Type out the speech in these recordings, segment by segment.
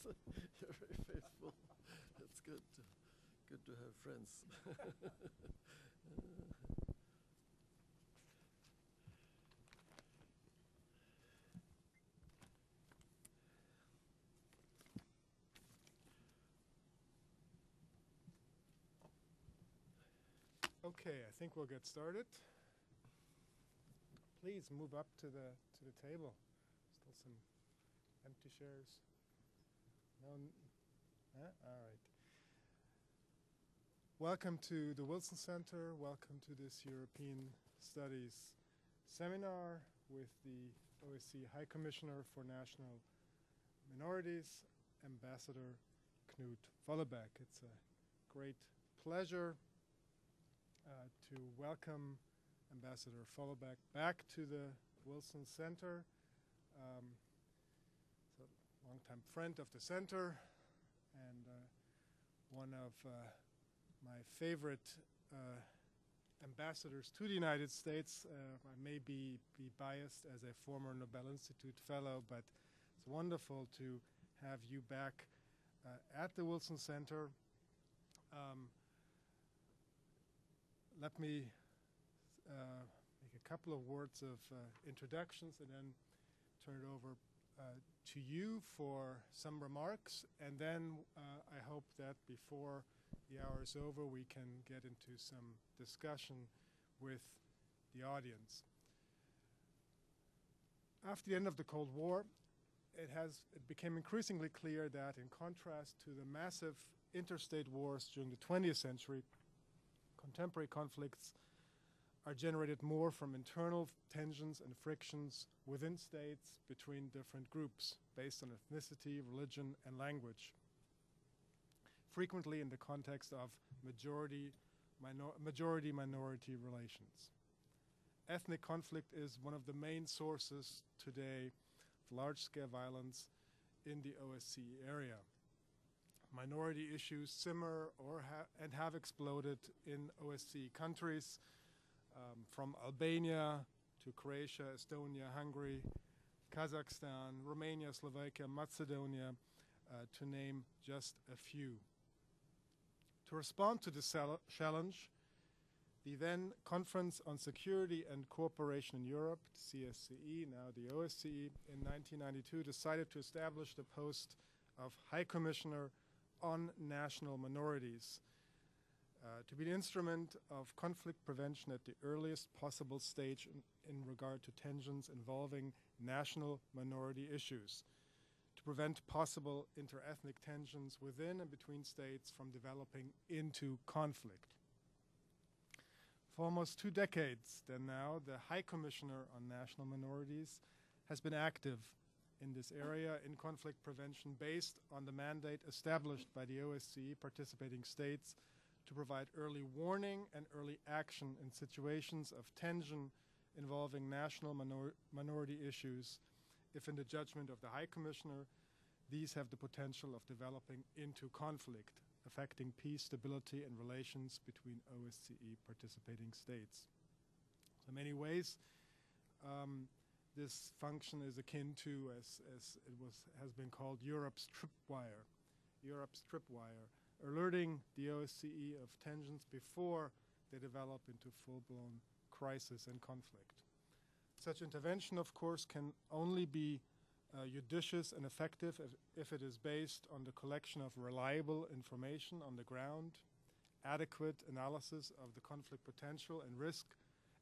You're very faithful. That's good. Good to have friends. Okay, I think we'll get started. Please move up to the table. Still some empty chairs. No. All right. Welcome to the Wilson Center. Welcome to this European Studies seminar with the OSCE High Commissioner for National Minorities, Ambassador Knut Vollebæk. It's a great pleasure to welcome Ambassador Vollebæk back to the Wilson Center. So longtime friend of the center and one of my favorite ambassadors to the United States. I may be biased as a former Nobel Institute fellow, but it's wonderful to have you back at the Wilson Center. Let me make a couple of words of introductions and then turn it over to you for some remarks. And then I hope that before the hour is over, we can get into some discussion with the audience. After the end of the Cold War, it became increasingly clear that in contrast to the massive interstate wars during the 20th century, contemporary conflicts are generated more from internal tensions and frictions within states between different groups based on ethnicity, religion, and language, frequently in the context of majority-minority relations. Ethnic conflict is one of the main sources today of large-scale violence in the OSCE area. Minority issues simmer and have exploded in OSCE countries, from Albania to Croatia, Estonia, Hungary, Kazakhstan, Romania, Slovakia, Macedonia, to name just a few. To respond to this challenge, the then Conference on Security and Cooperation in Europe, CSCE, now the OSCE, in 1992 decided to establish the post of High Commissioner on National Minorities, to be the instrument of conflict prevention at the earliest possible stage in regard to tensions involving national minority issues, to prevent possible interethnic tensions within and between states from developing into conflict. For almost 2 decades then now, the High Commissioner on National Minorities has been active in this area in conflict prevention based on the mandate established by the OSCE participating states to provide early warning and early action in situations of tension involving national minority issues, if in the judgment of the High Commissioner, these have the potential of developing into conflict, affecting peace, stability, and relations between OSCE participating states. So in many ways, this function is akin to, as it has been called, Europe's tripwire, alerting the OSCE of tensions before they develop into full-blown crisis and conflict. Such intervention, of course, can only be judicious and effective if it is based on the collection of reliable information on the ground, adequate analysis of the conflict potential and risk,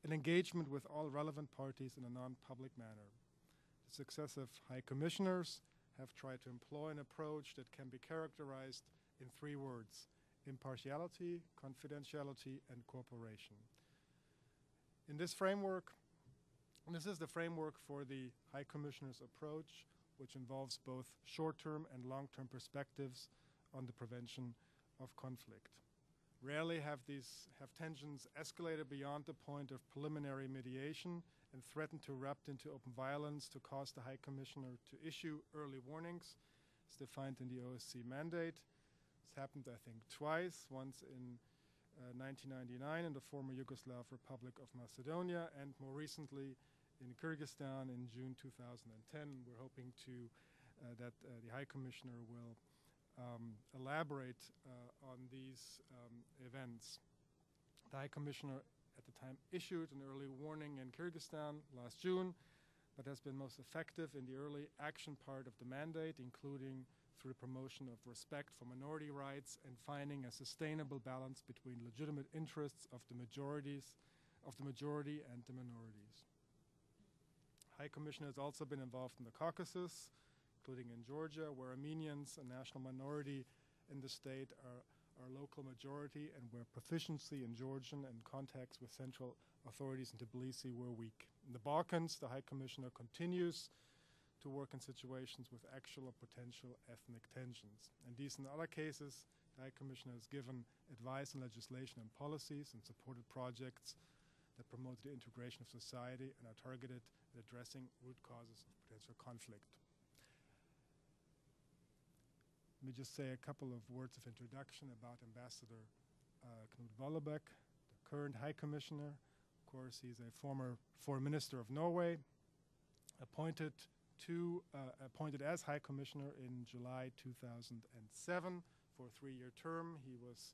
and engagement with all relevant parties in a non-public manner. The successive High Commissioners have tried to employ an approach that can be characterized in 3 words: impartiality, confidentiality, and cooperation. In this framework, and this is the framework for the High Commissioner's approach, which involves both short-term and long-term perspectives on the prevention of conflict. Rarely have tensions escalated beyond the point of preliminary mediation and threatened to erupt into open violence to cause the High Commissioner to issue early warnings, as defined in the OSCE mandate. This happened, I think, twice, once in 1999 in the former Yugoslav Republic of Macedonia, and more recently in Kyrgyzstan in June 2010. We're hoping to that the High Commissioner will elaborate on these events. The High Commissioner at the time issued an early warning in Kyrgyzstan last June, but has been most effective in the early action part of the mandate, including through the promotion of respect for minority rights and finding a sustainable balance between legitimate interests of the majority and the minorities. High Commissioner has also been involved in the Caucasus, including in Georgia, where Armenians, a national minority in the state, are local majority, and where proficiency in Georgian and contacts with central authorities in Tbilisi were weak. In the Balkans, the High Commissioner continues to work in situations with actual or potential ethnic tensions. In these and other cases, the High Commissioner has given advice on legislation and policies and supported projects that promote the integration of society and are targeted at addressing root causes of potential conflict. Let me just say a couple of words of introduction about Ambassador Knut Vollebæk, the current High Commissioner. Of course, he's a former Foreign Minister of Norway, appointed as High Commissioner in July 2007 for a 3-year term. He was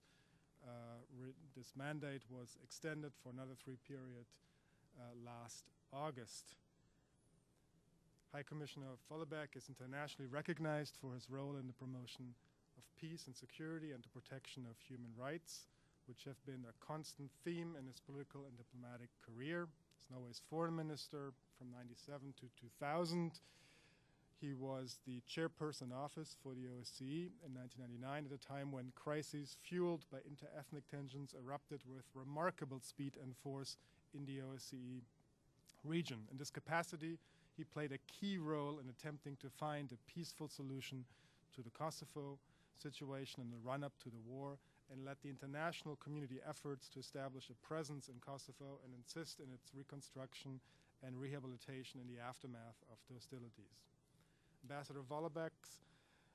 this mandate was extended for another 3 period last August. High Commissioner Vollebæk is internationally recognized for his role in the promotion of peace and security and the protection of human rights, which have been a constant theme in his political and diplomatic career. He's Norway's foreign minister from 1997 to 2000. He was the chairperson office for the OSCE in 1999 at a time when crises fueled by interethnic tensions erupted with remarkable speed and force in the OSCE region. In this capacity, he played a key role in attempting to find a peaceful solution to the Kosovo situation in the run-up to the war, and led the international community efforts to establish a presence in Kosovo and insist in its reconstruction and rehabilitation in the aftermath of the hostilities. Ambassador Vollebæk's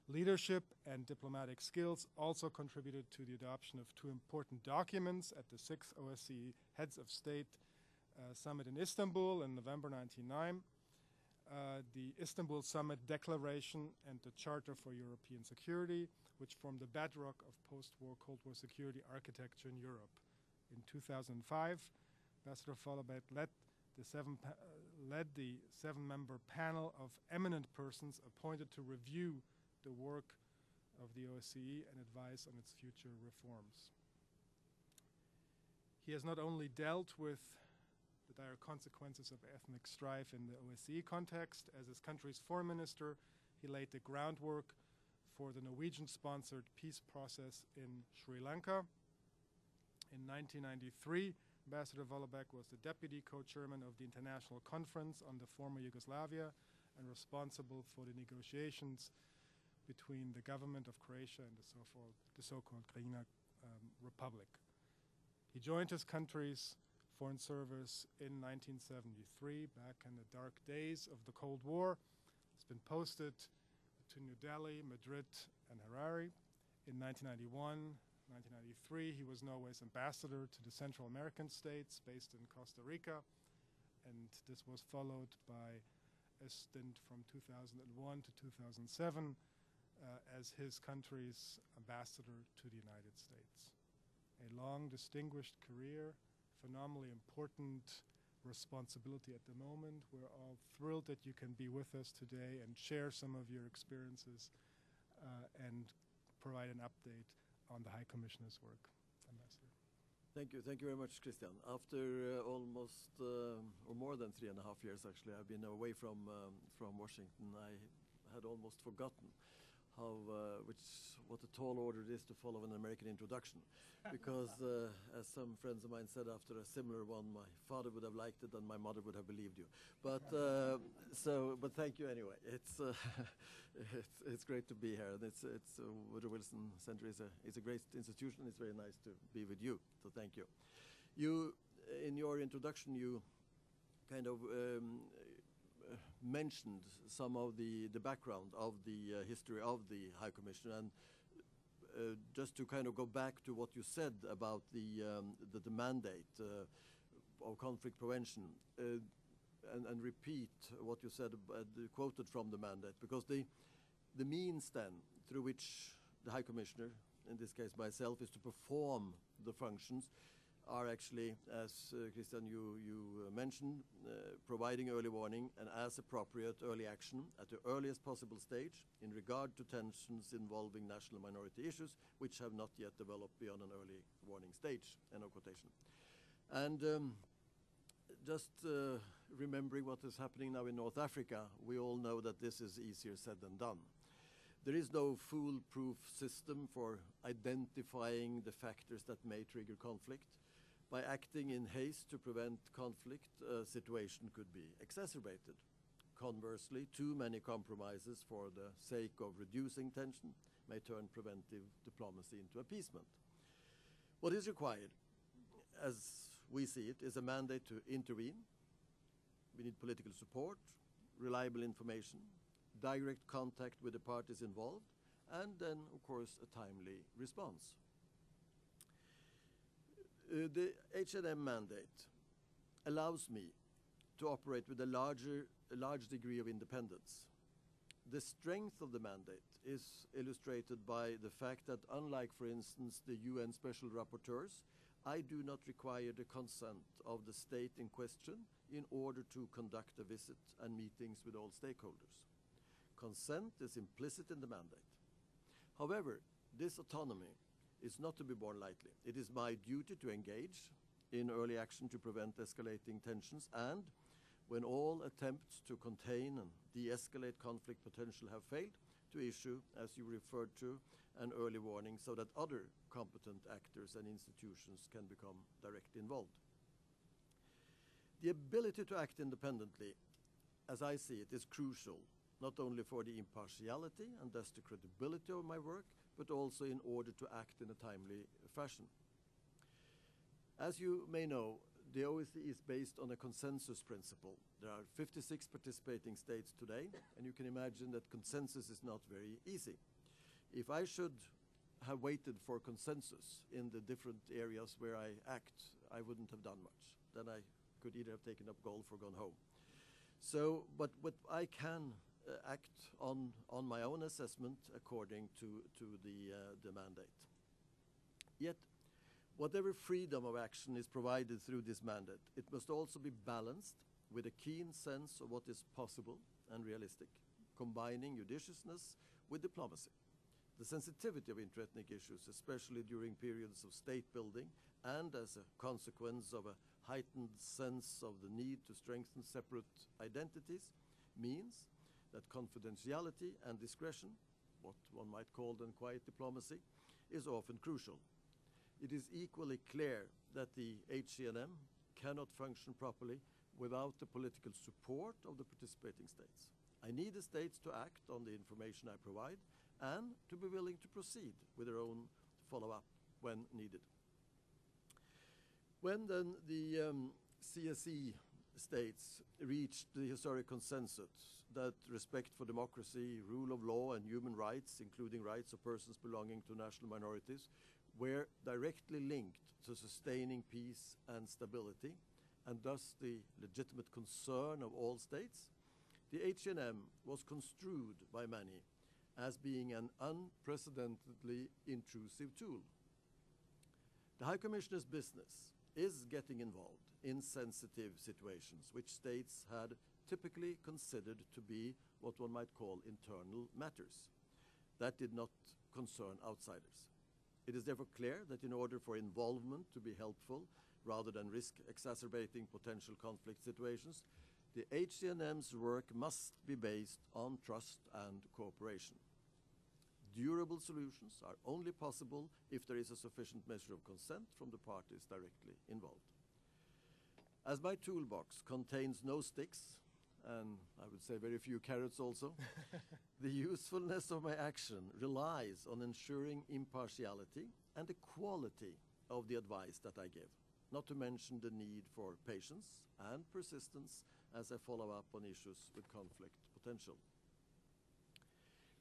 leadership and diplomatic skills also contributed to the adoption of 2 important documents at the 6th OSCE Heads of State Summit in Istanbul in November 1999. The Istanbul Summit Declaration and the Charter for European Security, which formed the bedrock of post-war Cold War security architecture in Europe. In 2005, Ambassador Vollebæk led the 7-member panel of eminent persons appointed to review the work of the OSCE and advise on its future reforms. He has not only dealt with the dire consequences of ethnic strife in the OSCE context. As his country's foreign minister, he laid the groundwork for the Norwegian-sponsored peace process in Sri Lanka. In 1993, Ambassador Vollebæk was the deputy co-chairman of the International Conference on the former Yugoslavia and responsible for the negotiations between the government of Croatia and the so-called Krajina Republic. He joined his country's Foreign Service in 1973, back in the dark days of the Cold War. It's been posted to New Delhi, Madrid, and Harare. In 1991, 1993, he was Norway's ambassador to the Central American states based in Costa Rica, and this was followed by a stint from 2001 to 2007 as his country's ambassador to the United States. A long, distinguished career, phenomenally important responsibility at the moment. We're all thrilled that you can be with us today and share some of your experiences and provide an update on the High Commissioner's work. Ambassador. Thank you very much, Christian. After almost, or more than 3.5 years actually, I've been away from Washington. I had almost forgotten what a tall order it is to follow an American introduction, because as some friends of mine said after a similar one, my father would have liked it and my mother would have believed you. But but thank you anyway. It's great to be here. And it's Woodrow Wilson Center is a great institution. It's very nice to be with you. So thank you. You, in your introduction, you kind of mentioned some of the background of the history of the High Commissioner, and just to kind of go back to what you said about the mandate of conflict prevention, and repeat what you said, quoted from the mandate, because The means then through which the High Commissioner, in this case myself, is to perform the functions are actually, as Christian, you mentioned, providing early warning and as appropriate early action at the earliest possible stage in regard to tensions involving national minority issues which have not yet developed beyond an early warning stage, end of quotation. And just remembering what is happening now in North Africa, we all know that this is easier said than done. There is no foolproof system for identifying the factors that may trigger conflict. By acting in haste to prevent conflict, a situation could be exacerbated. Conversely, too many compromises for the sake of reducing tension may turn preventive diplomacy into appeasement. What is required, as we see it, is a mandate to intervene. We need political support, reliable information, direct contact with the parties involved, and then, of course, a timely response. The H&M mandate allows me to operate with a large degree of independence. The strength of the mandate is illustrated by the fact that, unlike, for instance, the UN Special Rapporteurs, I do not require the consent of the state in question in order to conduct a visit and meetings with all stakeholders. Consent is implicit in the mandate. However, this autonomy is not to be borne lightly. It is my duty to engage in early action to prevent escalating tensions, and when all attempts to contain and de-escalate conflict potential have failed, to issue, as you referred to, an early warning so that other competent actors and institutions can become directly involved. The ability to act independently, as I see it, is crucial, not only for the impartiality and thus the credibility of my work, but also in order to act in a timely fashion. As you may know, the OSCE is based on a consensus principle. There are 56 participating states today, and you can imagine that consensus is not very easy. If I should have waited for consensus in the different areas where I act, I wouldn't have done much. Then I could either have taken up golf or gone home. So, but I can act on my own assessment according to the mandate. Yet, whatever freedom of action is provided through this mandate, it must also be balanced with a keen sense of what is possible and realistic, combining judiciousness with diplomacy. The sensitivity of interethnic issues, especially during periods of state building and as a consequence of a heightened sense of the need to strengthen separate identities, means that confidentiality and discretion, what one might call then quiet diplomacy, is often crucial. It is equally clear that the HCNM cannot function properly without the political support of the participating states. I need the states to act on the information I provide and to be willing to proceed with their own follow-up when needed. When then the CSE states reached the historic consensus that respect for democracy, rule of law, and human rights, including rights of persons belonging to national minorities, were directly linked to sustaining peace and stability, and thus the legitimate concern of all states, the HNM was construed by many as being an unprecedentedly intrusive tool. The High Commissioner's business is getting involved in sensitive situations which states had typically considered to be what one might call internal matters. That did not concern outsiders. It is therefore clear that in order for involvement to be helpful, rather than risk exacerbating potential conflict situations, the HCNM's work must be based on trust and cooperation. Durable solutions are only possible if there is a sufficient measure of consent from the parties directly involved. As my toolbox contains no sticks, and I would say very few carrots also, the usefulness of my action relies on ensuring impartiality and the quality of the advice that I give, not to mention the need for patience and persistence as I follow up on issues with conflict potential.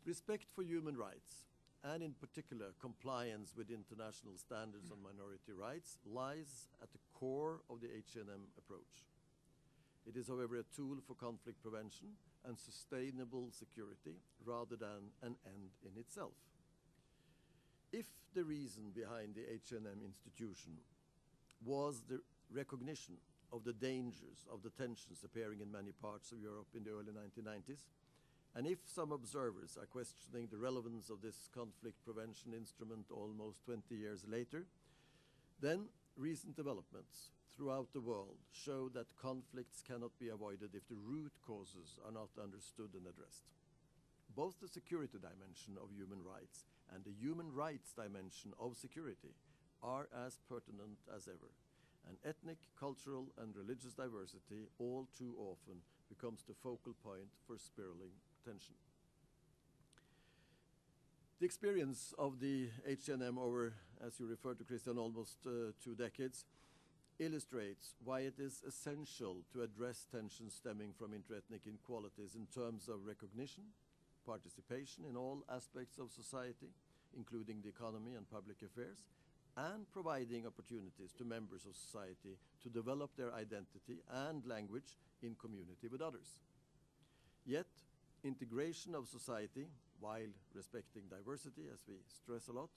Respect for human rights, and in particular compliance with international standards on minority rights, lies at the core of the HNM approach. It is, however, a tool for conflict prevention and sustainable security rather than an end in itself. If the reason behind the H&M institution was the recognition of the dangers of the tensions appearing in many parts of Europe in the early 1990s, and if some observers are questioning the relevance of this conflict prevention instrument almost 20 years later, then recent developments throughout the world show that conflicts cannot be avoided if the root causes are not understood and addressed. Both the security dimension of human rights and the human rights dimension of security are as pertinent as ever, and ethnic, cultural, and religious diversity all too often becomes the focal point for spiraling tension. The experience of the H&M over, as you referred to, Christian, almost 2 decades, illustrates why it is essential to address tensions stemming from interethnic inequalities in terms of recognition, participation in all aspects of society, including the economy and public affairs, and providing opportunities to members of society to develop their identity and language in community with others. Yet, integration of society, while respecting diversity, as we stress a lot,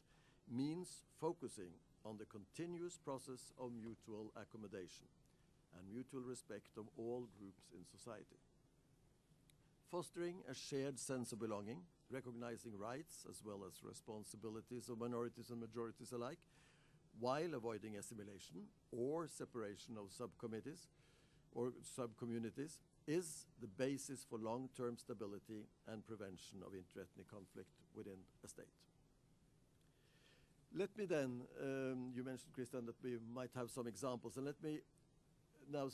means focusing on the continuous process of mutual accommodation and mutual respect of all groups in society. Fostering a shared sense of belonging, recognizing rights as well as responsibilities of minorities and majorities alike, while avoiding assimilation or separation of subcommittees or subcommunities, is the basis for long-term stability and prevention of interethnic conflict within a state. Let me then, you mentioned, Christian, that we might have some examples, and let me now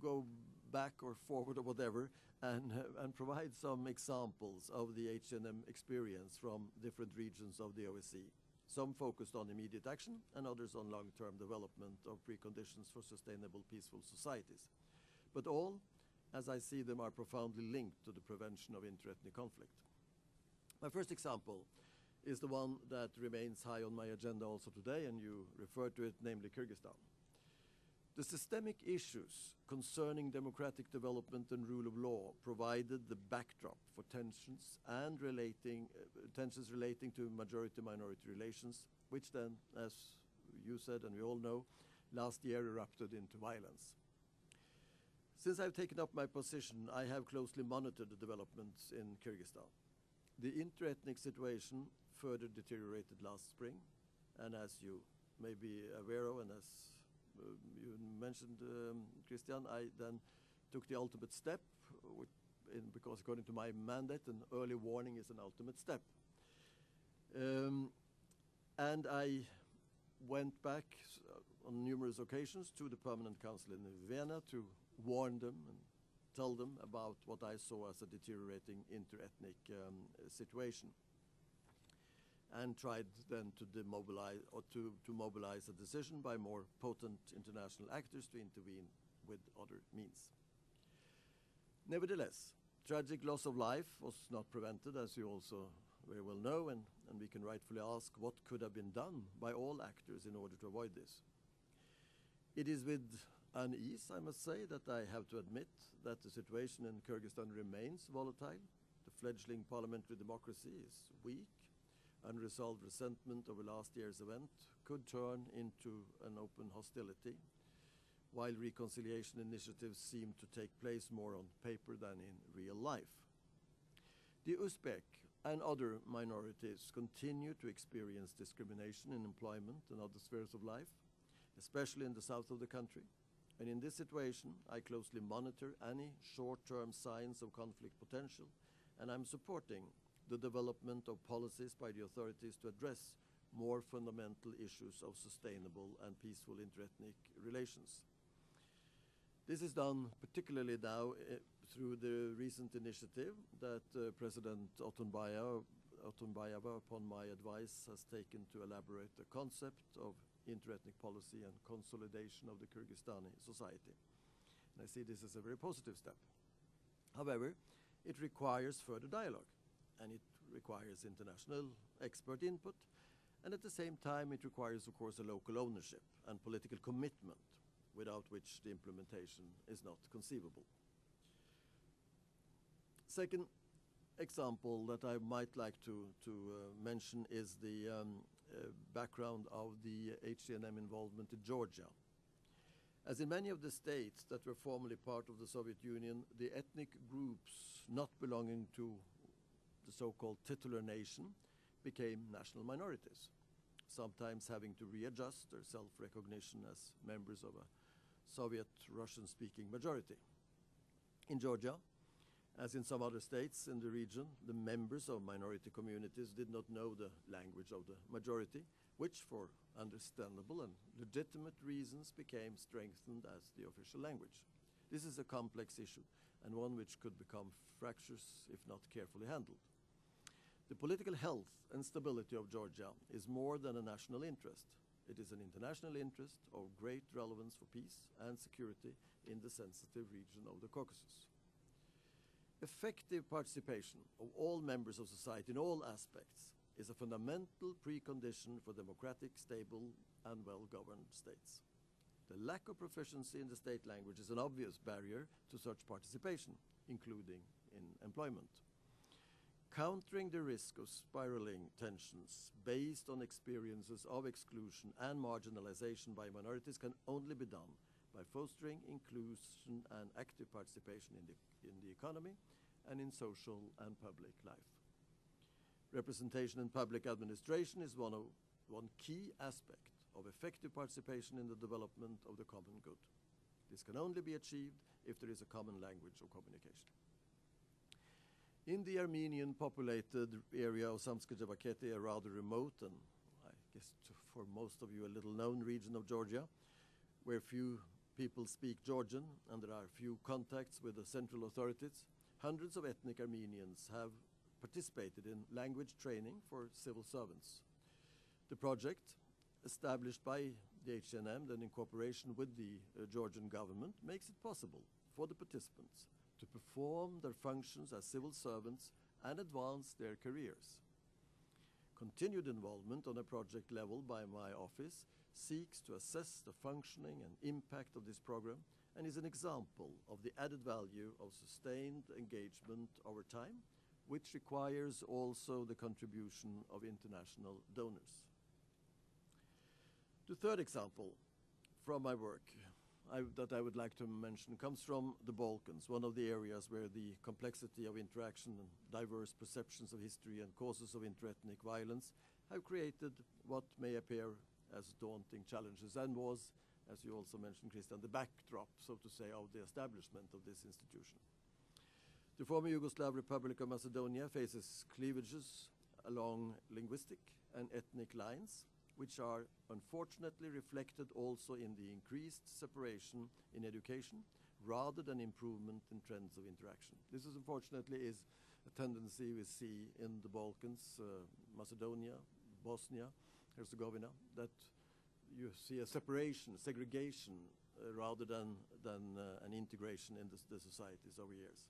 go back or forward or whatever and provide some examples of the H&M experience from different regions of the OSCE. Some focused on immediate action and others on long-term development of preconditions for sustainable, peaceful societies. But all, as I see them, are profoundly linked to the prevention of interethnic conflict. My first example is the one that remains high on my agenda also today, and you referred to it, namely Kyrgyzstan. The systemic issues concerning democratic development and rule of law provided the backdrop for tensions relating to majority-minority relations, which then, as you said and we all know, last year erupted into violence. Since I've taken up my position, I have closely monitored the developments in Kyrgyzstan. The interethnic situation further deteriorated last spring, and as you may be aware of, and as you mentioned, Christian, I then took the ultimate step, because according to my mandate, an early warning is an ultimate step. And I went back on numerous occasions to the Permanent Council in Vienna to warn them and tell them about what I saw as a deteriorating interethnic situation, and tried then to demobilize or to mobilize a decision by more potent international actors to intervene with other means. Nevertheless, tragic loss of life was not prevented, as you also very well know, and we can rightfully ask what could have been done by all actors in order to avoid this. It is with unease, I must say, that I have to admit that the situation in Kyrgyzstan remains volatile. The fledgling parliamentary democracy is weak. Unresolved resentment over last year's event could turn into an open hostility, while reconciliation initiatives seem to take place more on paper than in real life. The Uzbek and other minorities continue to experience discrimination in employment and other spheres of life, especially in the south of the country. And in this situation, I closely monitor any short-term signs of conflict potential, and I'm supporting the development of policies by the authorities to address more fundamental issues of sustainable and peaceful interethnic relations. This is done particularly now through the recent initiative that President Otunbayeva, upon my advice, has taken to elaborate the concept of interethnic policy and consolidation of the Kyrgyzstani society. And I see this as a very positive step. However, it requires further dialogue, and it requires international expert input, and at the same time it requires, of course, a local ownership and political commitment, without which the implementation is not conceivable. Second example that I might like to mention is the background of the HCNM involvement in Georgia. As in many of the states that were formerly part of the Soviet Union, the ethnic groups not belonging to the so-called titular nation became national minorities, sometimes having to readjust their self-recognition as members of a Soviet Russian-speaking majority. In Georgia, as in some other states in the region, the members of minority communities did not know the language of the majority, which for understandable and legitimate reasons became strengthened as the official language. This is a complex issue and one which could become fractious if not carefully handled. The political health and stability of Georgia is more than a national interest. It is an international interest of great relevance for peace and security in the sensitive region of the Caucasus. Effective participation of all members of society in all aspects is a fundamental precondition for democratic, stable, and well-governed states. The lack of proficiency in the state language is an obvious barrier to such participation, including in employment. Countering the risk of spiraling tensions based on experiences of exclusion and marginalization by minorities can only be done by fostering inclusion and active participation in the economy and in social and public life. Representation in public administration is one key aspect of effective participation in the development of the common good. This can only be achieved if there is a common language of communication. In the Armenian-populated area of Samtskhe-Javakheti, a rather remote and, I guess, for most of you, a little-known region of Georgia, where few people speak Georgian and there are few contacts with the central authorities, hundreds of ethnic Armenians have participated in language training for civil servants. The project, established by the HCNM, then in cooperation with the Georgian government, makes it possible for the participants to perform their functions as civil servants and advance their careers. Continued involvement on a project level by my office seeks to assess the functioning and impact of this program and is an example of the added value of sustained engagement over time, which requires also the contribution of international donors. The third example from my work that I would like to mention comes from the Balkans, one of the areas where the complexity of interaction and diverse perceptions of history and causes of interethnic violence have created what may appear as daunting challenges and was, as you also mentioned, Christian, the backdrop, so to say, of the establishment of this institution. The former Yugoslav Republic of Macedonia faces cleavages along linguistic and ethnic lines, which are unfortunately reflected also in the increased separation in education rather than improvement in trends of interaction. This is unfortunately is a tendency we see in the Balkans, Macedonia, Bosnia, Herzegovina, that you see a separation, segregation, rather than an integration in the societies over years.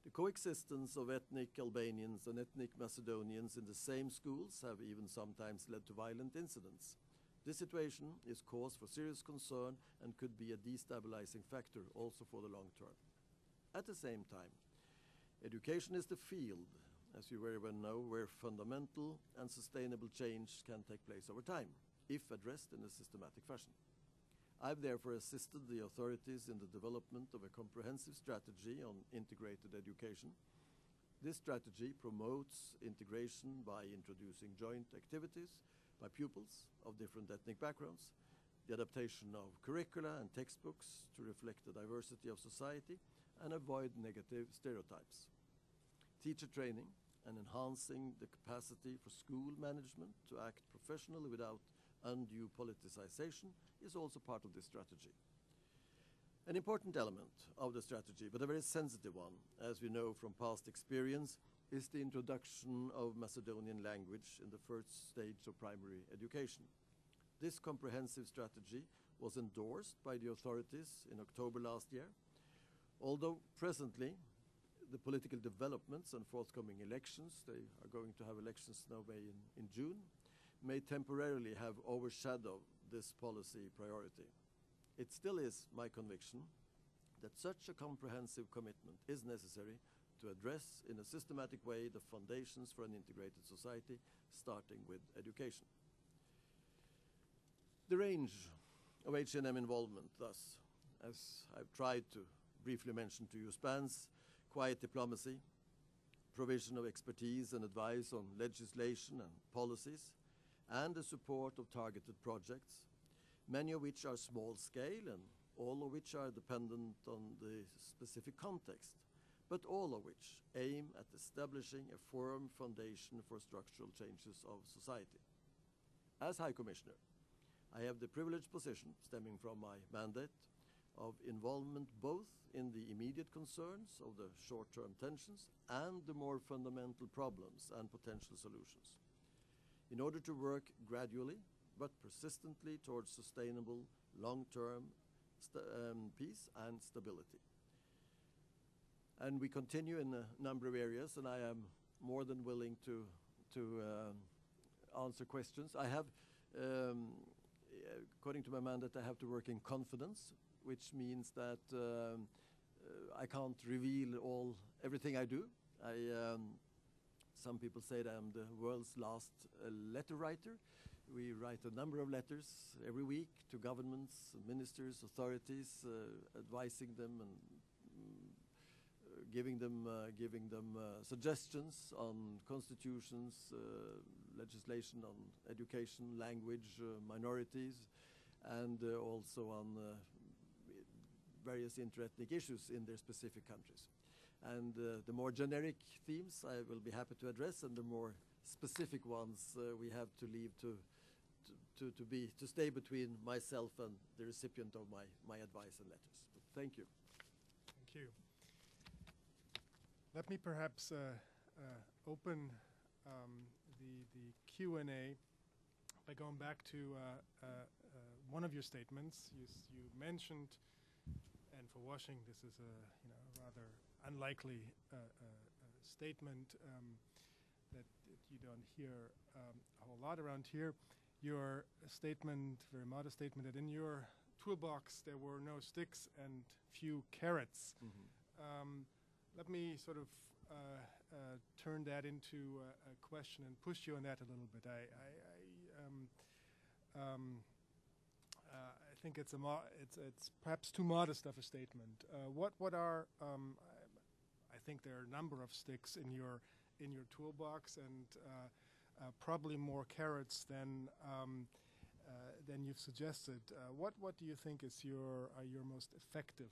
The coexistence of ethnic Albanians and ethnic Macedonians in the same schools have even sometimes led to violent incidents. This situation is cause for serious concern and could be a destabilizing factor also for the long term. At the same time, education is the field, as you very well know, where fundamental and sustainable change can take place over time, if addressed in a systematic fashion. I've therefore assisted the authorities in the development of a comprehensive strategy on integrated education. This strategy promotes integration by introducing joint activities by pupils of different ethnic backgrounds, the adaptation of curricula and textbooks to reflect the diversity of society and avoid negative stereotypes. Teacher training and enhancing the capacity for school management to act professionally without undue politicization is also part of this strategy. An important element of the strategy, but a very sensitive one, as we know from past experience, is the introduction of Macedonian language in the first stage of primary education. This comprehensive strategy was endorsed by the authorities in October last year, although presently the political developments and forthcoming elections, they are going to have elections now in June, may temporarily have overshadowed this policy priority. It still is my conviction that such a comprehensive commitment is necessary to address in a systematic way the foundations for an integrated society, starting with education. The range of H&M involvement, thus, as I've tried to briefly mention to you, spans quiet diplomacy, provision of expertise and advice on legislation and policies, and the support of targeted projects, many of which are small scale and all of which are dependent on the specific context, but all of which aim at establishing a firm foundation for structural changes of society. As High Commissioner, I have the privileged position, stemming from my mandate, of involvement both in the immediate concerns of the short-term tensions and the more fundamental problems and potential solutions, in order to work gradually but persistently towards sustainable long-term peace and stability. And we continue in a number of areas, and I am more than willing to answer questions. I have, according to my mandate, I have to work in confidence, which means that I can't reveal everything I do. Some people say that I'm the world's last letter writer. We write a number of letters every week to governments, ministers, authorities, advising them and giving them suggestions on constitutions, legislation on education, language, minorities, and also on various interethnic issues in their specific countries. And the more generic themes I will be happy to address, and the more specific ones we have to leave to stay between myself and the recipient of my advice and letters. But thank you. Thank you. Let me perhaps open the Q&A by going back to one of your statements. You mentioned, and for Washing, this is a rather unlikely statement that you don't hear a whole lot around here. Your statement, very modest statement, that in your toolbox there were no sticks and few carrots. Mm-hmm. Let me sort of turn that into a question and push you on that a little bit. I think it's perhaps too modest of a statement. What are I think there are a number of sticks in your toolbox, and probably more carrots than you've suggested. What do you think is your most effective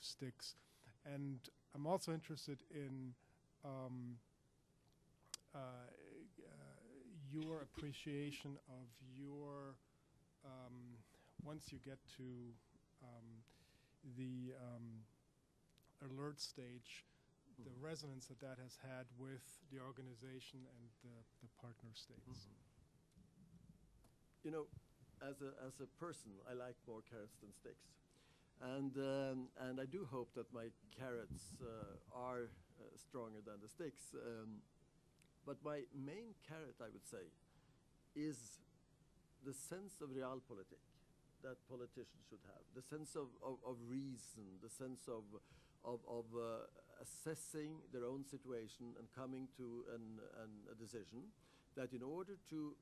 sticks? And I'm also interested in your appreciation of your once you get to the alert stage, the resonance that has had with the organization and the partner states. Mm-hmm. You know, as a person, I like more carrots than sticks, and I do hope that my carrots are stronger than the sticks. But my main carrot, I would say, is the sense of Realpolitik that politicians should have, the sense of reason, the sense of assessing their own situation and coming to a decision that in order to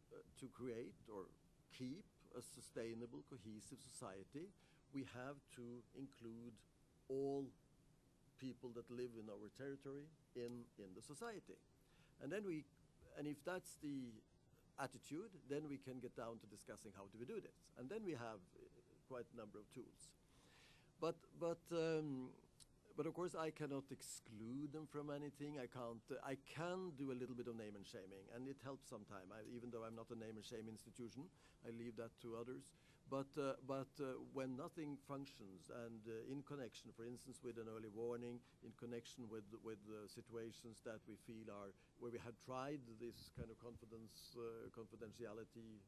create or keep a sustainable, cohesive society, we have to include all people that live in our territory in the society. And if that's the attitude, then we can get down to discussing how do we do this. And then we have quite a number of tools. But of course I cannot exclude them from anything. I can do a little bit of name and shaming, and it helps sometimes. Even though I'm not a name and shame institution, I leave that to others. But when nothing functions, and in connection, for instance, with an early warning, in connection with situations that we feel are where we have tried this kind of confidentiality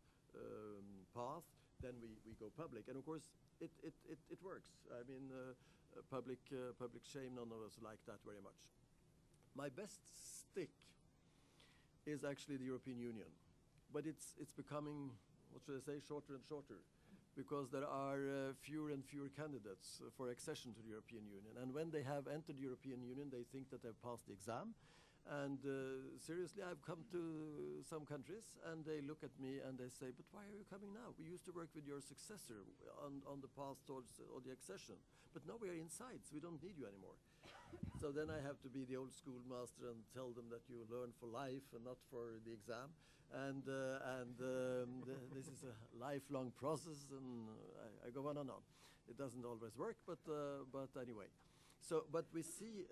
path, then we go public. And of course, it works. I mean, public shame, none of us like that very much. My best stick is actually the European Union, but it's becoming, what should I say, shorter and shorter. because there are fewer and fewer candidates for accession to the European Union. And when they have entered the European Union, they think that they've passed the exam. And seriously, I've come to some countries and they look at me and they say, but why are you coming now? We used to work with your successor on the path towards or the accession. But now we are inside, so we don't need you anymore. So then I have to be the old schoolmaster and tell them that you learn for life and not for the exam. And this is a lifelong process, and I go on and on. It doesn't always work, but anyway. So, but we see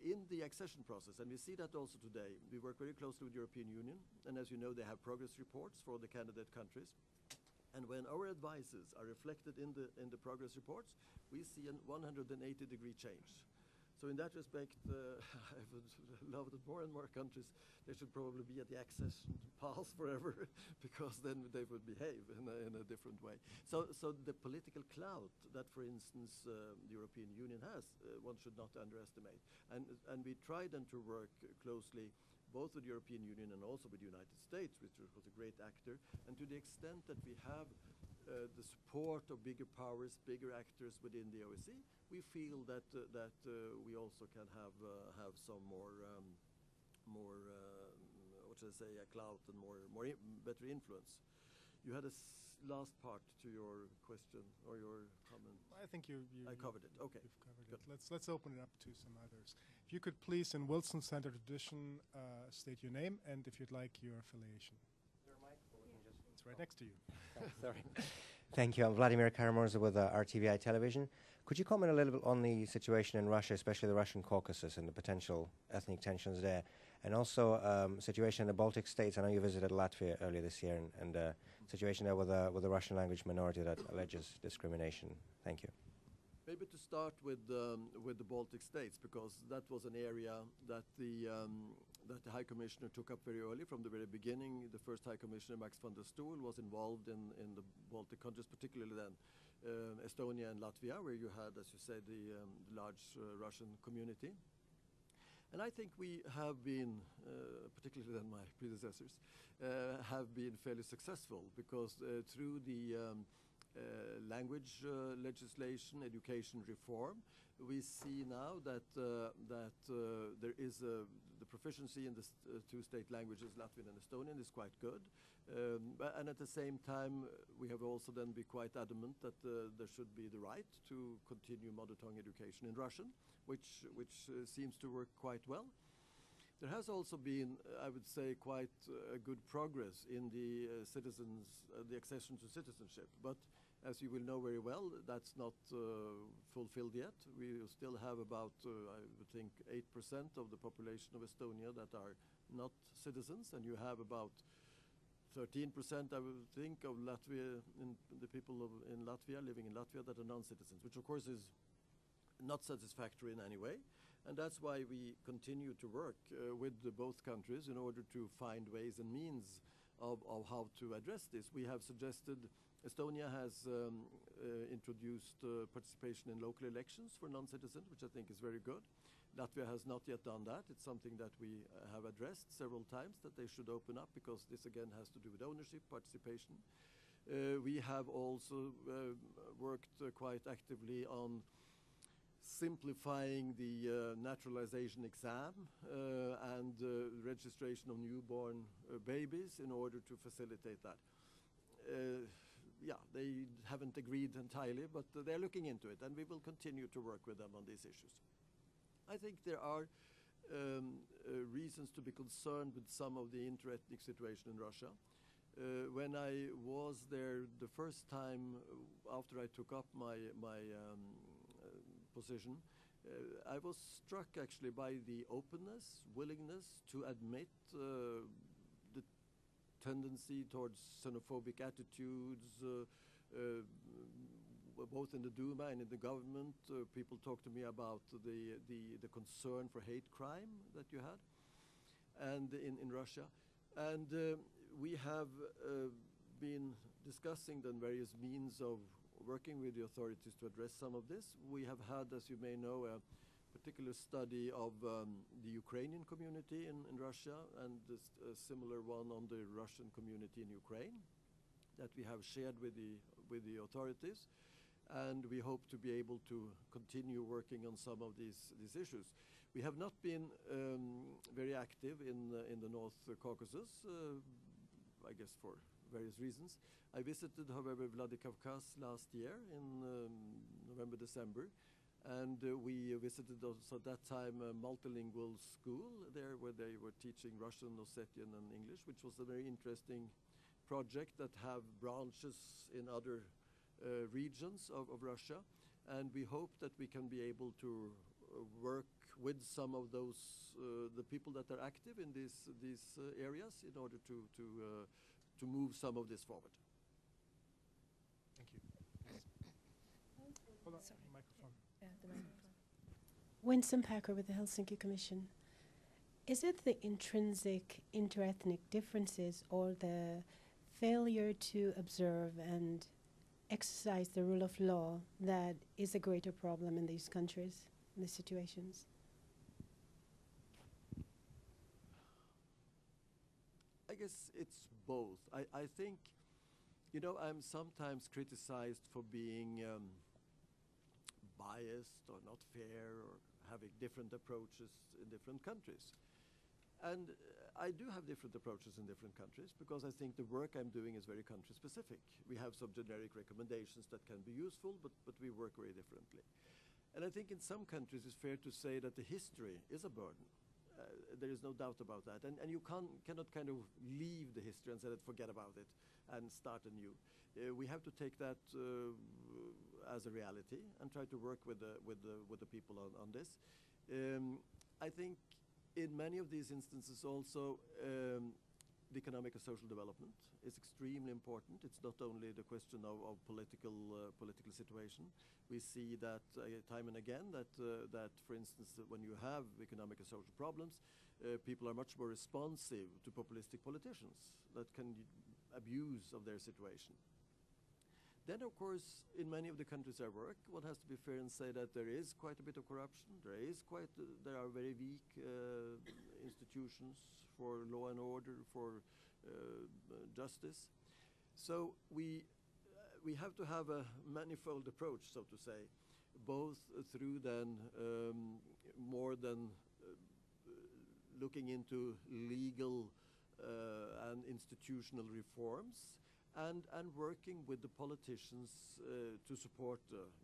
in the accession process, and we see that also today. We work very closely with the European Union, and as you know, they have progress reports for the candidate countries. And when our advices are reflected in the progress reports, we see a 180-degree change. So in that respect, I would love that more and more countries, they should probably be at the accession path forever, because then they would behave in a different way. So the political clout that, for instance, the European Union has, one should not underestimate. And we try then to work closely both with the European Union and also with the United States, which was a great actor. And to the extent that we have the support of bigger powers, bigger actors within the OSCE, we feel that we also can have some more what should I say, a clout and better influence. You had a last part to your question or your comment. I think I covered it. Okay. You've covered it. Let's open it up to some others. If you could please, in Wilson Center tradition, state your name and if you'd like your affiliation. It's right next to you. Sorry. Thank you. I'm Vladimir Karamurza with RTVI Television. Could you comment a little bit on the situation in Russia, especially the Russian Caucasus and the potential ethnic tensions there, and also situation in the Baltic States? I know you visited Latvia earlier this year, and situation there with a Russian language minority that alleges discrimination. Thank you. Maybe to start with the Baltic States, because that was an area that the High Commissioner took up very early from the very beginning. The first High Commissioner, Max van der Stoel, was involved in the Baltic countries, particularly then Estonia and Latvia, where you had, as you said, the large Russian community. And I think we have been, particularly than my predecessors, have been fairly successful, because through the language legislation, education reform, we see now that there is the proficiency in the two state languages, Latvian and Estonian, is quite good. And at the same time, we have also then been quite adamant that there should be the right to continue mother tongue education in Russian, which seems to work quite well. There has also been, I would say, quite good progress in the the accession to citizenship. But as you will know very well, that's not fulfilled yet. We still have about, I would think, 8% of the population of Estonia that are not citizens, and you have about 13%, I would think, of Latvia, the people in Latvia, living in Latvia, that are non-citizens, which of course is not satisfactory in any way. And that's why we continue to work with both countries in order to find ways and means of how to address this. We have suggested, Estonia has introduced participation in local elections for non-citizens, which I think is very good. Latvia has not yet done that. It's something that we have addressed several times, that they should open up, because this again has to do with ownership, participation. We have also worked quite actively on simplifying the naturalization exam and registration of newborn babies in order to facilitate that. Yeah, they haven't agreed entirely, but they're looking into it, and we will continue to work with them on these issues. I think there are reasons to be concerned with some of the interethnic situation in Russia. When I was there the first time after I took up my position, I was struck actually by the openness, willingness to admit the tendency towards xenophobic attitudes, both in the Duma and in the government. People talk to me about the concern for hate crime that you had, and in Russia. And we have been discussing then various means of working with the authorities to address some of this. We have had, as you may know, a particular study of the Ukrainian community in Russia, and a similar one on the Russian community in Ukraine. that we have shared with the authorities, and we hope to be able to continue working on some of these issues. We have not been very active in the North Caucasus, I guess for various reasons. I visited, however, Vladikavkaz last year in November, December, and we visited also at that time a multilingual school there where they were teaching Russian, Ossetian, and English, which was a very interesting project that have branches in other regions of Russia. And we hope that we can be able to work with some of those, the people that are active in these areas in order to move some of this forward. Thank you. Hold on, Sorry. microphone. The microphone. Winston Packer with the Helsinki Commission. Is it the intrinsic interethnic differences or the failure to observe and exercise the rule of law that is a greater problem in these countries, in these situations? I guess it's both. I think, you know, I'm sometimes criticized for being biased or not fair or having different approaches in different countries. And I do have different approaches in different countries because I think the work I'm doing is very country specific. We have some generic recommendations that can be useful, but we work very differently. And I think in some countries it's fair to say that the history is a burden. There is no doubt about that. And you cannot kind of leave the history and say, forget about it and start anew. We have to take that as a reality and try to work with the people on this. I think in many of these instances also the economic and social development is extremely important. It's not only the question of political situation. We see that time and again that for instance when you have economic and social problems, people are much more responsive to populistic politicians that can abuse of their situation. Then, of course, in many of the countries I work, one has to be fair and say that there is quite a bit of corruption. There are very weak institutions for law and order, for justice. So we have to have a manifold approach, so to say, both through then more than looking into legal and institutional reforms, and working with the politicians to support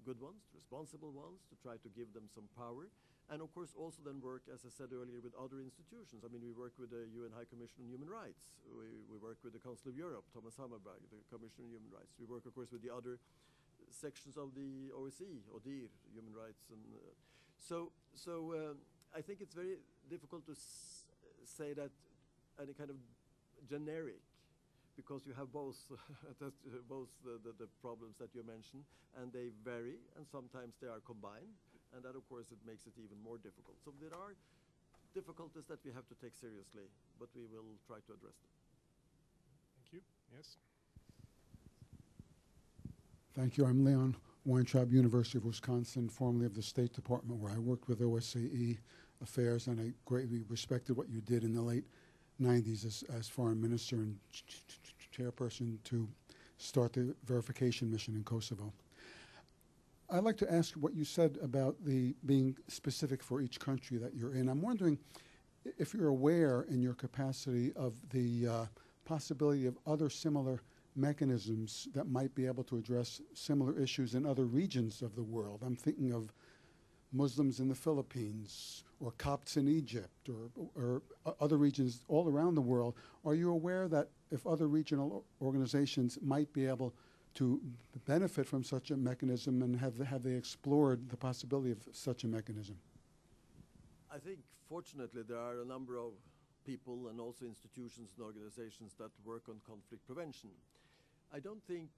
good ones, responsible ones, to try to give them some power. And of course also then work, as I said earlier, with other institutions. I mean, we work with the UN High Commission on Human Rights. We work with the Council of Europe, Thomas Hammarberg, the Commission on Human Rights. We work, of course, with the other sections of the OSCE, ODIHR, Human Rights. And so I think it's very difficult to say that any kind of generic, because you have both the problems that you mentioned, and they vary, and sometimes they are combined, and that, of course, it makes it even more difficult. So there are difficulties that we have to take seriously, but we will try to address them. Thank you. Yes. Thank you. I'm Leon Weintraub, University of Wisconsin, formerly of the State Department, where I worked with OSCE affairs, and I greatly respected what you did in the late 90s as foreign minister and chairperson to start the verification mission in Kosovo. I'd like to ask what you said about the being specific for each country that you're in. I'm wondering if you're aware in your capacity of the possibility of other similar mechanisms that might be able to address similar issues in other regions of the world. I'm thinking of Muslims in the Philippines, or Copts in Egypt, or other regions all around the world. Are you aware that if other regional organizations might be able to benefit from such a mechanism, and have they explored the possibility of such a mechanism? I think, fortunately, there are a number of people and also institutions and organizations that work on conflict prevention. I don't think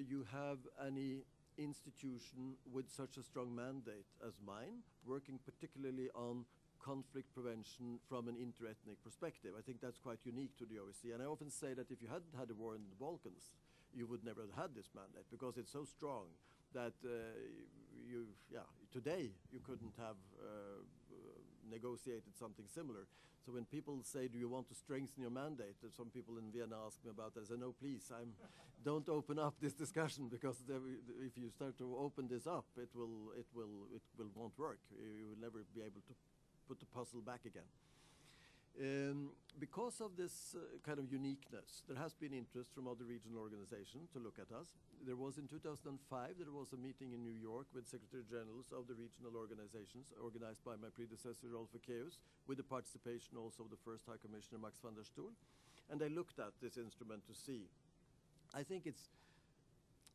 you have any institution with such a strong mandate as mine, working particularly on conflict prevention from an interethnic perspective. I think that's quite unique to the OSCE. And I often say that if you hadn't had a war in the Balkans, you would never have had this mandate, because it's so strong that today you couldn't have negotiated something similar. So when people say, do you want to strengthen your mandate? Some people in Vienna ask me about that. I say, no, please, don't open up this discussion, because if you start to open this up, it won't work. You will never be able to put the puzzle back again. Because of this kind of uniqueness, there has been interest from other regional organizations to look at us. There was in 2005, there was a meeting in New York with Secretary Generals of the regional organizations, organized by my predecessor, Rolf Ekéus, with the participation also of the first High Commissioner, Max van der Stoel. And they looked at this instrument to see. I think it's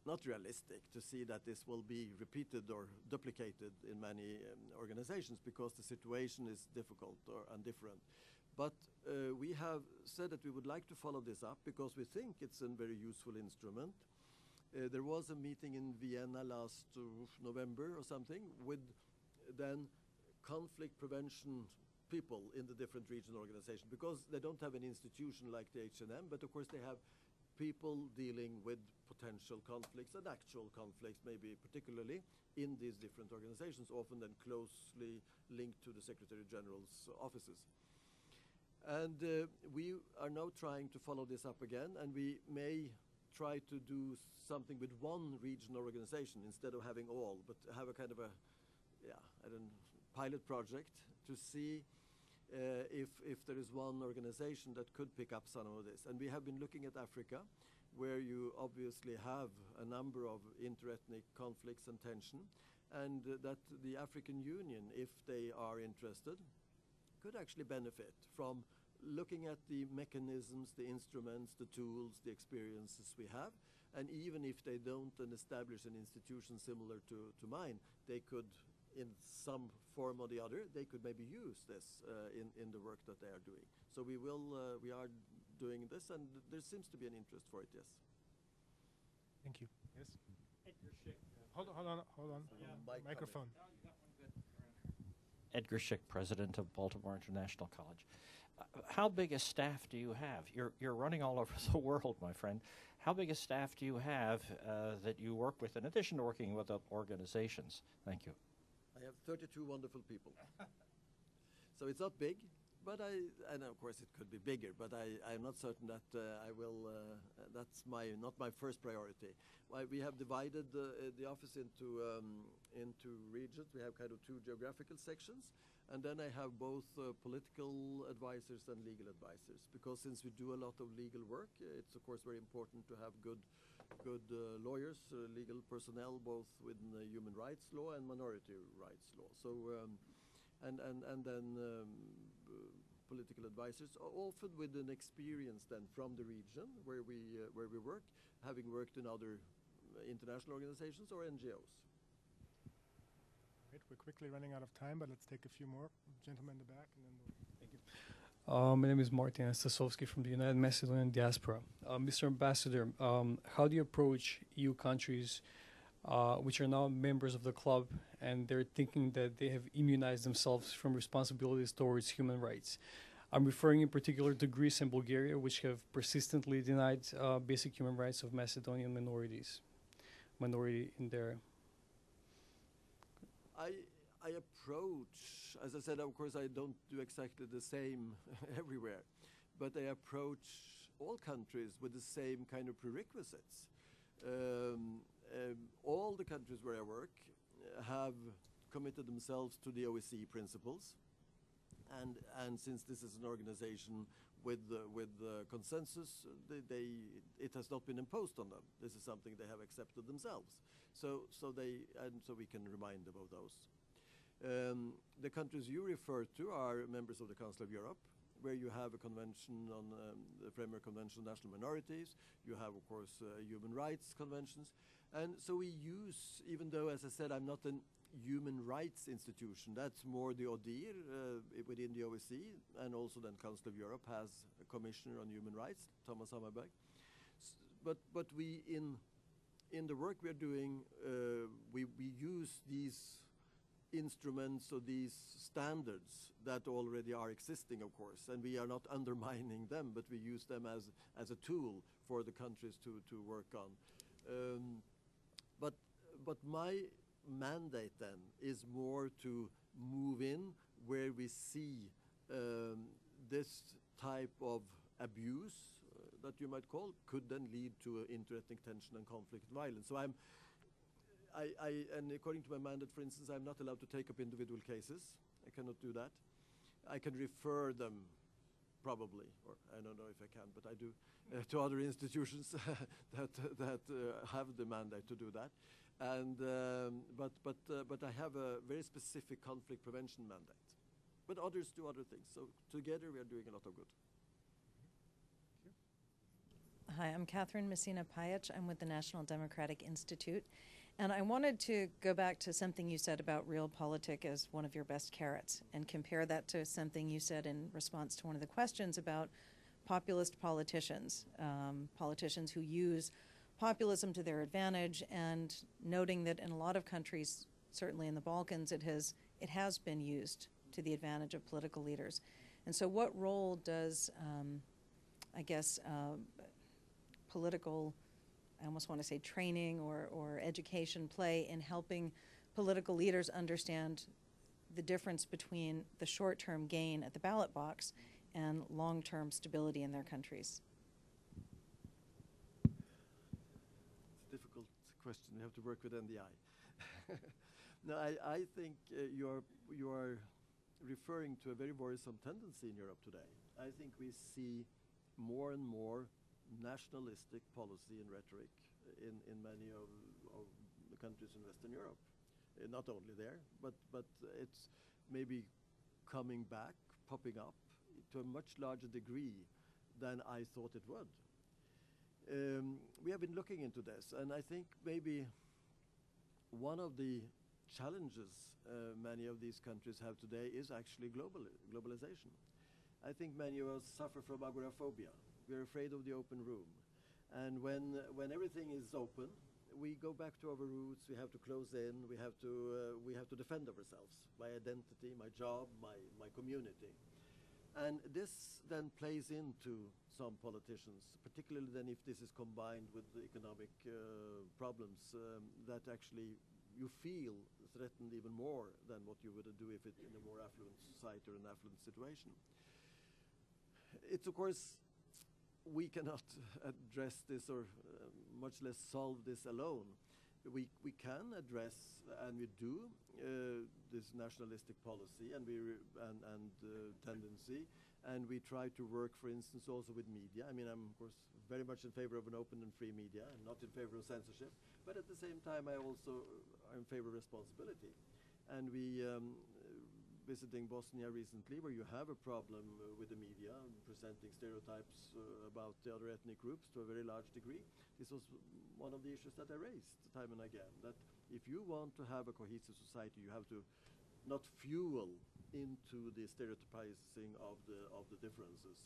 not realistic to see that this will be repeated or duplicated in many organizations, because the situation is difficult and different. But we have said that we would like to follow this up, because we think it's a very useful instrument. There was a meeting in Vienna last November or something with then conflict prevention people in the different regional organizations, because they don't have an institution like the H&M, but of course they have people dealing with potential conflicts and actual conflicts, maybe particularly in these different organizations, often then closely linked to the Secretary General's offices. And we are now trying to follow this up again, and we may try to do something with one regional organization instead of having all, but have a kind of a pilot project to see if there is one organization that could pick up some of this. And we have been looking at Africa, where you obviously have a number of interethnic conflicts and tension, and that the African Union, if they are interested, could actually benefit from looking at the mechanisms, the instruments, the tools, the experiences we have. And even if they don't establish an institution similar to mine, they could, in some form or the other, they could maybe use this in the work that they are doing. So we are doing this, and there seems to be an interest for it, yes. Thank you. Yes? Hold on. Yeah. Microphone. Edgar Schick, president of Baltimore International College. How big a staff do you have? You're running all over the world, my friend. How big a staff do you have that you work with, in addition to working with organizations? Thank you. I have 32 wonderful people. So it's not big, but and of course it could be bigger, but I'm not certain that I will, that's not my first priority. We have divided the office into regions. We have kind of two geographical sections, and then I have both political advisors and legal advisors, because since we do a lot of legal work, it's of course very important to have good lawyers, legal personnel, both within human rights law and minority rights law. So and then political advisors, often with an experience then from the region where we work, having worked in other international organizations or NGOs. Great. We're quickly running out of time, but let's take a few more. Gentlemen in the back, and then we'll... Thank you. My name is Martin Stasovsky from the United Macedonian Diaspora. Mr. Ambassador, how do you approach EU countries which are now members of the club, and they're thinking that they have immunized themselves from responsibilities towards human rights? I'm referring in particular to Greece and Bulgaria, which have persistently denied basic human rights of Macedonian minority in their... I approach, as I said, of course, I don't do exactly the same everywhere, but I approach all countries with the same kind of prerequisites. All the countries where I work have committed themselves to the OSCE Principles, and since this is an organization with consensus, it has not been imposed on them. This is something they have accepted themselves. So we can remind them of those. The countries you refer to are members of the Council of Europe, where you have a convention on the Framework Convention on National Minorities. You have, of course, human rights conventions. And so we use, even though, as I said, I'm not a human rights institution, that's more the ODIHR within the OSCE, and also then Council of Europe has a commissioner on human rights, Thomas Hammarberg. But we, in the work we're doing, we use these instruments or these standards that already are existing, of course, and we are not undermining them, but we use them as a tool for the countries to work on. But my mandate then is more to move in where we see this type of abuse that you might call could then lead to interethnic tension and conflict and violence. So and according to my mandate, for instance, I'm not allowed to take up individual cases. I cannot do that. I can refer them, probably, or I don't know if I can, but I do, to other institutions that have the mandate to do that. And but I have a very specific conflict prevention mandate. But others do other things. So together we are doing a lot of good. Hi, I'm Catherine Messina Pajic. I'm with the National Democratic Institute. And I wanted to go back to something you said about Realpolitik as one of your best carrots and compare that to something you said in response to one of the questions about populist politicians, politicians who use populism to their advantage, and noting that in a lot of countries, certainly in the Balkans, it has been used to the advantage of political leaders. And so what role does, political, I almost want to say training or education play in helping political leaders understand the difference between the short-term gain at the ballot box and long-term stability in their countries? It's a difficult question. You have to work with NDI. No, I think you are referring to a very worrisome tendency in Europe today. I think we see more and more nationalistic policy and rhetoric in many of the countries in Western Europe. Not only there, but it's maybe coming back, popping up to a much larger degree than I thought it would. We have been looking into this, and I think maybe one of the challenges many of these countries have today is actually globalization. I think many of us suffer from agoraphobia. We're afraid of the open room. And when everything is open, we go back to our roots. We have to close in. We have to defend ourselves, my identity, my job, my community. And this then plays into some politicians, particularly then if this is combined with the economic problems that actually you feel threatened even more than what you would do if it in a more affluent society or an affluent situation. It's of course, we cannot address this or much less solve this alone. We can address, and we do, this nationalistic policy and tendency, and we try to work, for instance, also with media. I mean, I'm of course very much in favor of an open and free media, and not in favor of censorship. But at the same time, I also am in favor of responsibility. And we visiting Bosnia recently, where you have a problem with the media presenting stereotypes about the other ethnic groups to a very large degree. This was one of the issues that I raised time and again, that if you want to have a cohesive society, you have to not fuel into the stereotypizing of the differences.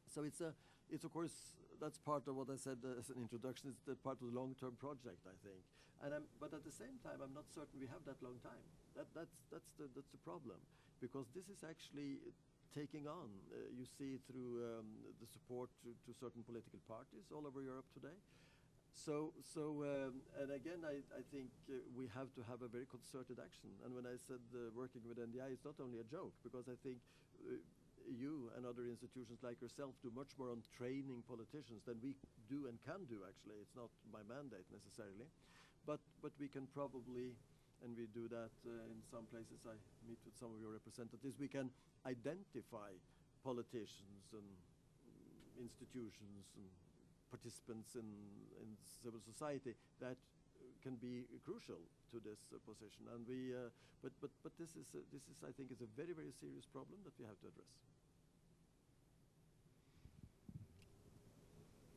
So it's of course, that's part of what I said as an introduction. It's the part of the long-term project, I think. But at the same time, I'm not certain we have that long time. That's the problem, because this is actually taking on. You see through the support to certain political parties all over Europe today. And again, I think we have to have a very concerted action. And when I said working with NDI, it's not only a joke, because I think you and other institutions like yourself do much more on training politicians than we do and can do, actually. It's not my mandate necessarily. But we can probably, and we do that in some places. I meet with some of your representatives. We can identify politicians and institutions and participants in civil society that can be crucial to this position. And we, but this is I think is a very, very serious problem that we have to address.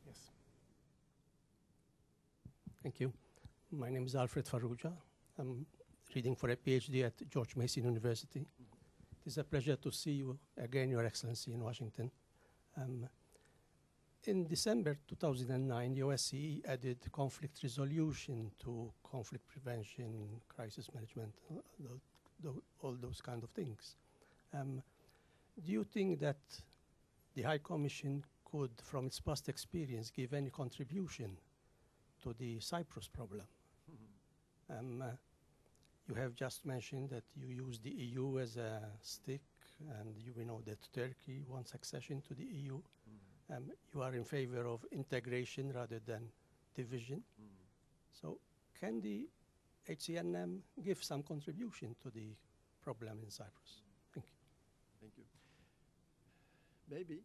Yes. Thank you. My name is Alfred Farrugia. I'm reading for a PhD at George Mason University. It is a pleasure to see you again, Your Excellency, in Washington. In December 2009, the OSCE added conflict resolution to conflict prevention, crisis management, all those kind of things. Do you think that the High Commission could, from its past experience, give any contribution to the Cyprus problem? You have just mentioned that you use the EU as a stick, and we know that Turkey wants accession to the EU. You are in favor of integration rather than division. So can the HCNM give some contribution to the problem in Cyprus? Thank you. Thank you. Maybe.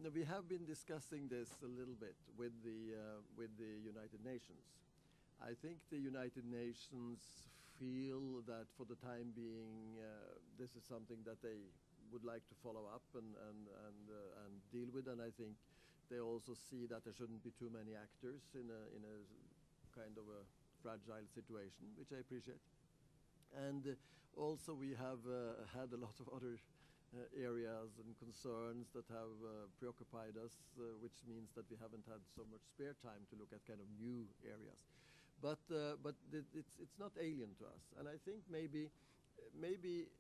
No, we have been discussing this a little bit with the United Nations. I think the United Nations feel that for the time being, this is something that they would like to follow up and deal with, and I think they also see that there shouldn't be too many actors in a kind of a fragile situation, which I appreciate. And also we have had a lot of other areas and concerns that have preoccupied us, which means that we haven't had so much spare time to look at kind of new areas. But it's not alien to us, and I think maybe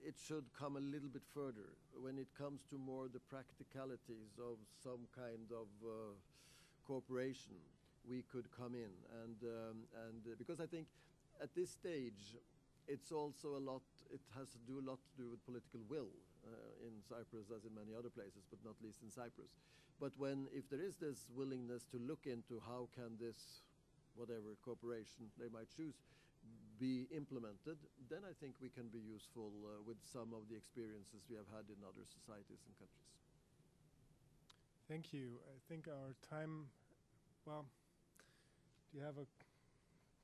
it should come a little bit further when it comes to more the practicalities of some kind of cooperation. We could come in, and because I think at this stage it's also a lot. It has to do a lot to do with political will in Cyprus, as in many other places, but not least in Cyprus. But if there is this willingness to look into how can this, whatever cooperation they might choose, be implemented, then I think we can be useful with some of the experiences we have had in other societies and countries. Thank you. I think our time, well, do you have a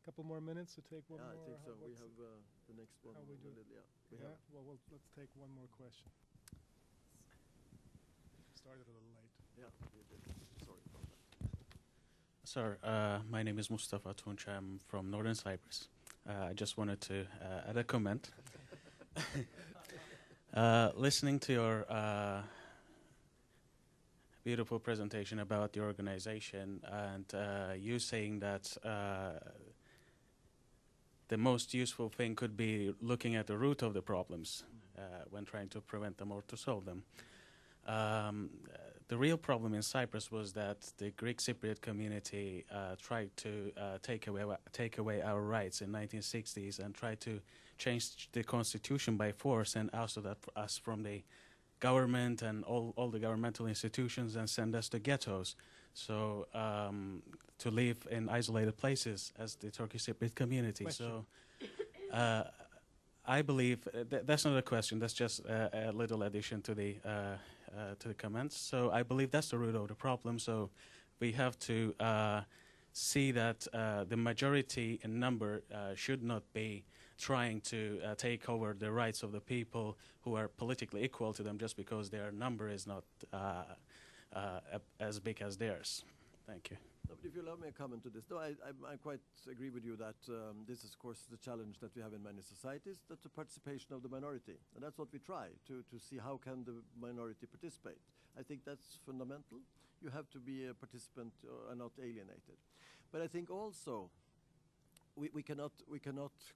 couple more minutes to take one more? I think so. We have the next one. How we do it? Yeah. Well, let's take one more question. Started a little late. Yeah, we did. Sorry about that. Sir, my name is Mustafa Tunç. I'm from Northern Cyprus. I just wanted to add a comment. Listening to your beautiful presentation about the organization, and you saying that the most useful thing could be looking at the root of the problems when trying to prevent them or to solve them. The real problem in Cyprus was that the Greek Cypriot community tried to take away our rights in 1960s and tried to change the constitution by force and oust us from the government and all the governmental institutions and send us to ghettos. So to live in isolated places as the Turkish Cypriot community. Question. So I believe that's not a question. That's just a little addition to the comments. So I believe that's the root of the problem. So we have to see that the majority in number should not be trying to take over the rights of the people who are politically equal to them just because their number is not as big as theirs. Thank you. No, but if you allow me a comment to this, no, I quite agree with you that this is, of course, the challenge that we have in many societies, that's the participation of the minority. And that's what we try, to see how can the minority participate. I think that's fundamental. You have to be a participant and not alienated. But I think also we cannot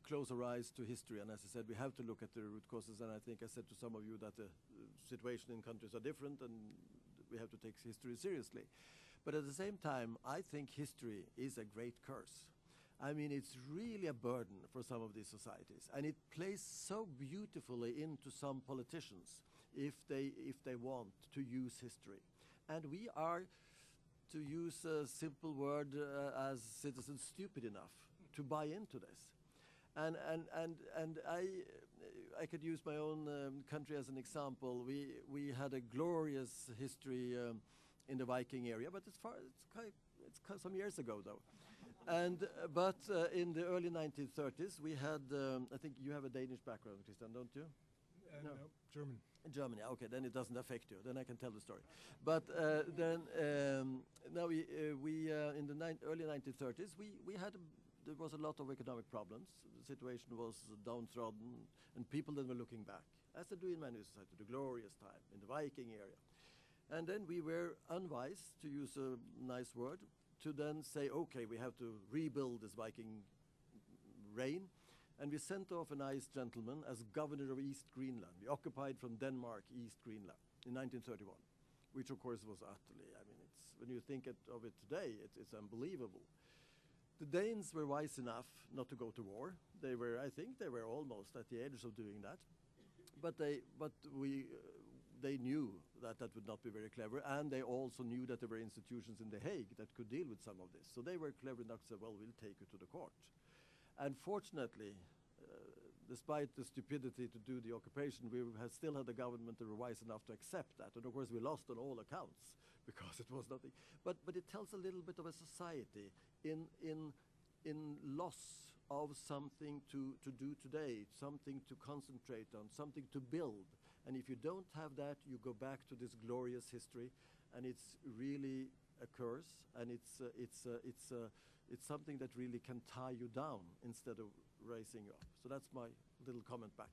close our eyes to history. And as I said, we have to look at the root causes. And I think I said to some of you that the situation in countries are different and we have to take history seriously. But at the same time, I think history is a great curse. I mean, it's really a burden for some of these societies. And it plays so beautifully into some politicians if they want to use history. And we are, to use a simple word as citizens, stupid enough to buy into this. And I could use my own country as an example. We had a glorious history in the Viking area, but it's some years ago though. But in the early 1930s, we had. I think you have a Danish background, Christian, don't you? No, German. Germany. Okay, then it doesn't affect you. Then I can tell the story. But then now we in the early 1930s, there was a lot of economic problems. The situation was downtrodden, and people then were looking back, as they do in many societies, the glorious time in the Viking area. And then we were unwise, to use a nice word, to then say, okay, we have to rebuild this Viking reign. And we sent off a nice gentleman as governor of East Greenland. We occupied from Denmark East Greenland in 1931, which of course was utterly, I mean, when you think of it today, it's unbelievable. The Danes were wise enough not to go to war. They were, I think, they were almost at the edge of doing that. But they knew that that would not be very clever, and they also knew that there were institutions in The Hague that could deal with some of this. So they were clever enough to say, well, we'll take you to the court. And fortunately, despite the stupidity to do the occupation, we have still had a government that were wise enough to accept that. And of course, we lost on all accounts because it was nothing. But it tells a little bit of a society in loss of something to do today, something to concentrate on, something to build. And if you don't have that, you go back to this glorious history, and it's really a curse, and it's something that really can tie you down instead of raising you up. So that's my little comment back.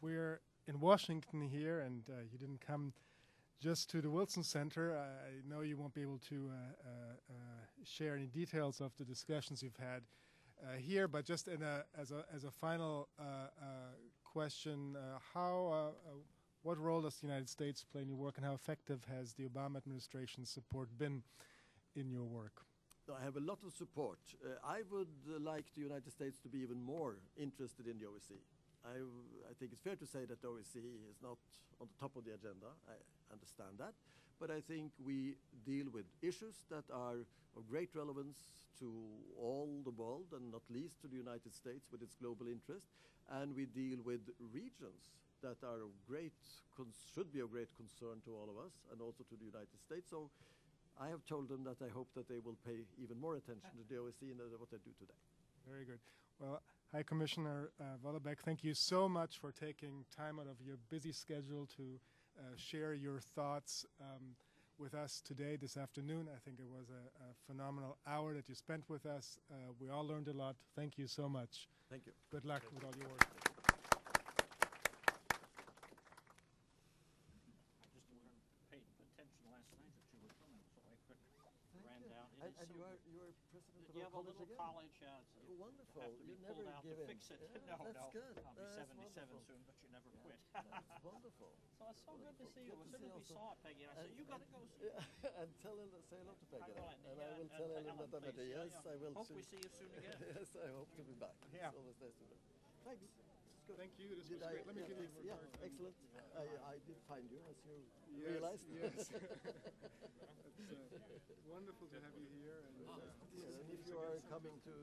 We're in Washington here, and you didn't come just to the Wilson Center. I know you won't be able to share any details of the discussions you've had here, but just as a final question, what role does the United States play in your work, and how effective has the Obama administration's support been in your work? I have a lot of support. I would like the United States to be even more interested in the OSCE. I think it's fair to say that the OSCE is not on the top of the agenda. I understand that. But I think we deal with issues that are of great relevance to all the world, and not least to the United States with its global interest. And we deal with regions that are of should be of great concern to all of us, and also to the United States. So I have told them that I hope that they will pay even more attention to the OSCE than what they do today. Very good. Well, High Commissioner Vollebeck, thank you so much for taking time out of your busy schedule to share your thoughts with us today, this afternoon. I think it was a phenomenal hour that you spent with us. We all learned a lot. Thank you so much. Thank you. Good luck with all your work. And you are president of you our have a college little again? college, Wonderful. have to be You pulled never out give to in. fix it. Yeah, No, that's good. I'll be That's 77 wonderful. soon, but you never quit. That's wonderful. So it's so good to see you. Good As to soon as see we also. saw it, Peggy, I said, you got to go see it. And say hello to Peggy. will, And I will tell Ellen that I met her. Yes, I will. Hope soon. we see you soon again. Yes, I hope to be back. Yeah. It's always nice to meet you. Thanks. It's good. Thank you. This was Did great. Let me give you a yeah, regard. excellent. I did find you, as you Yes, realized. yes. It's wonderful to have you here. And, And if you are coming to